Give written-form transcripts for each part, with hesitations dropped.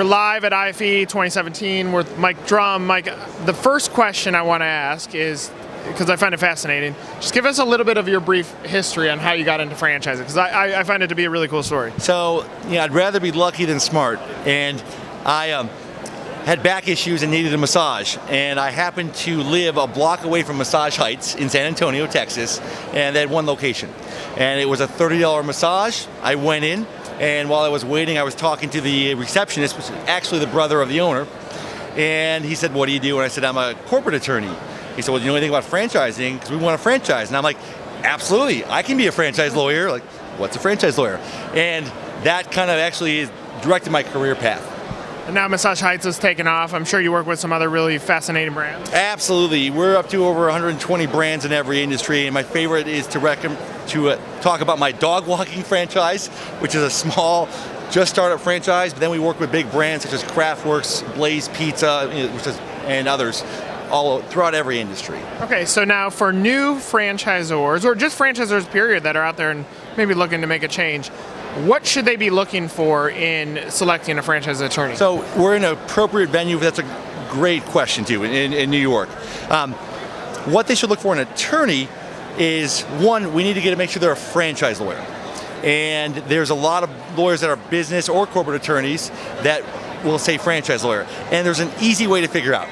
We're live at IFE 2017 with Mike Drumm. Mike, the first question I want to ask is, because I find it fascinating, just give us a little bit of your brief history on how you got into franchising, because I find it to be a really cool story. So, I'd rather be lucky than smart, and I had back issues and needed a massage, and I happened to live a block away from Massage Heights in San Antonio, Texas, and they had one location, and it was a $30 massage. I went in, and while I was waiting, I was talking to the receptionist, which is actually the brother of the owner, and he said, "What do you do?" And I said, "I'm a corporate attorney." He said, "Well, do you know anything about franchising? Because we want a franchise." And I'm like, "Absolutely, I can be a franchise lawyer." Like, what's a franchise lawyer? And that kind of actually directed my career path. And now Massage Heights has taken off. I'm sure you work with some other really fascinating brands. Absolutely. We're up to over 120 brands in every industry, and my favorite is to talk about my dog walking franchise, which is a small, just startup franchise, but then we work with big brands such as Kraftwerks, Blaze Pizza, and others, all throughout every industry. Okay, so now for new franchisors, or just franchisors period, that are out there and maybe looking to make a change, what should they be looking for in selecting a franchise attorney? So we're in an appropriate venue. That's a great question too, in New York. What they should look for in an attorney is, one, we need to make sure they're a franchise lawyer. And there's a lot of lawyers that are business or corporate attorneys that will say franchise lawyer. And there's an easy way to figure out.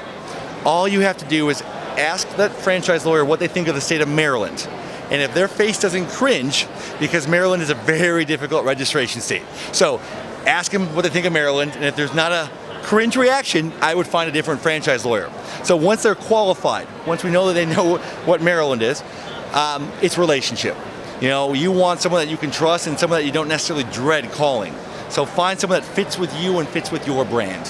All you have to do is ask that franchise lawyer what they think of the state of Maryland. And if their face doesn't cringe, because Maryland is a very difficult registration state. So ask them what they think of Maryland, and if there's not a cringe reaction, I would find a different franchise lawyer. So once they're qualified, once we know that they know what Maryland is, it's relationship. You want someone that you can trust and someone that you don't necessarily dread calling. So find someone that fits with you and fits with your brand.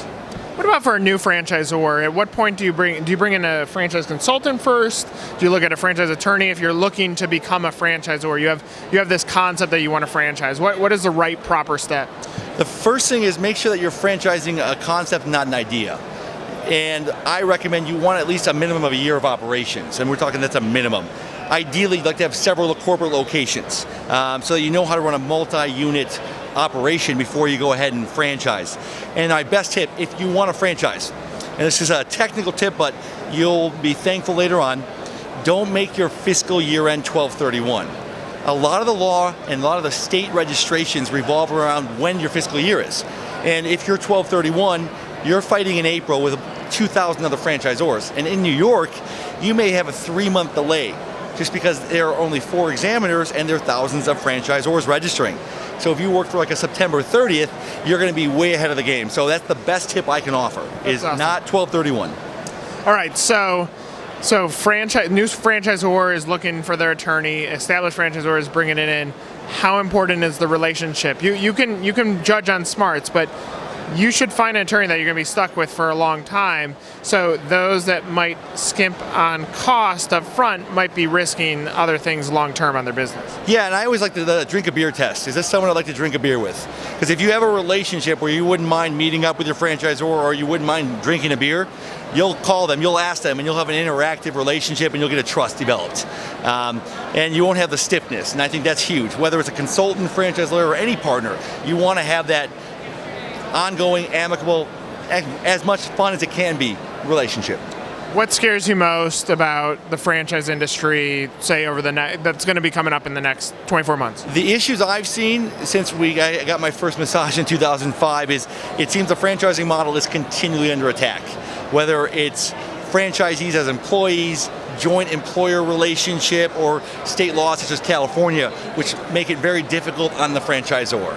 What about for a new franchisor? At what point do you bring in a franchise consultant first? Do you look at a franchise attorney if you're looking to become a franchisor? You have this concept that you want to franchise. What is the right proper step? The first thing is make sure that you're franchising a concept, not an idea. And I recommend you want at least a minimum of a year of operations, and we're talking that's a minimum. Ideally, you'd like to have several corporate locations so that you know how to run a multi-unit operation before you go ahead and franchise. And my best tip, if you want a franchise, and this is a technical tip, but you'll be thankful later on, don't make your fiscal year end 12/31. A lot of the law and a lot of the state registrations revolve around when your fiscal year is. And if you're 12/31, you're fighting in April with 2,000 other franchisors. And in New York, you may have a 3-month delay just because there are only 4 examiners and there are thousands of franchisors registering. So if you work for like a September 30th, you're going to be way ahead of the game. So that's the best tip I can offer, is awesome. Not 12/31. All right, so new franchisor is looking for their attorney, established franchisor is bringing it in. How important is the relationship? You can judge on smarts, but you should find an attorney that you're going to be stuck with for a long time. So those that might skimp on cost up front might be risking other things long term on their business. Yeah, and I always like the drink a beer test. Is this someone I'd like to drink a beer with? Because if you have a relationship where you wouldn't mind meeting up with your franchisor or you wouldn't mind drinking a beer, you'll call them, you'll ask them, and you'll have an interactive relationship and you'll get a trust developed. And you won't have the stiffness, and I think that's huge. Whether it's a consultant, franchise lawyer, or any partner, you want to have that ongoing, amicable, as much fun as it can be relationship. What scares you most about the franchise industry, say that's going to be coming up in the next 24 months? The issues I've seen since I got my first massage in 2005 is it seems the franchising model is continually under attack. Whether it's franchisees as employees, joint employer relationship, or state laws such as California, which make it very difficult on the franchisor.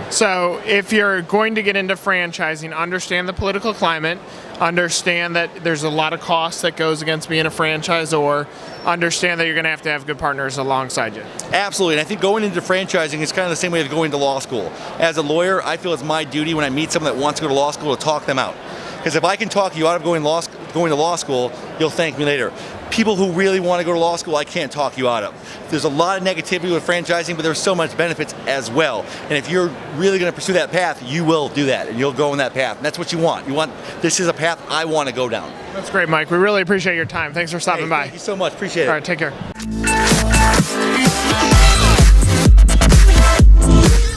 So if you're going to get into franchising, understand the political climate, understand that there's a lot of costs that goes against being a franchisor, understand that you're going to have good partners alongside you. Absolutely, and I think going into franchising is kind of the same way as going to law school. As a lawyer, I feel it's my duty when I meet someone that wants to go to law school to talk them out. Because if I can talk you out of going to law school, you'll thank me later. People who really want to go to law school, I can't talk you out of. There's a lot of negativity with franchising, but there's so much benefits as well. And if you're really going to pursue that path, you will do that, and you'll go in that path. And that's what you want. This is a path I want to go down. That's great, Mike. We really appreciate your time. Thanks for stopping by. Thank you so much. Appreciate it. All right, take care.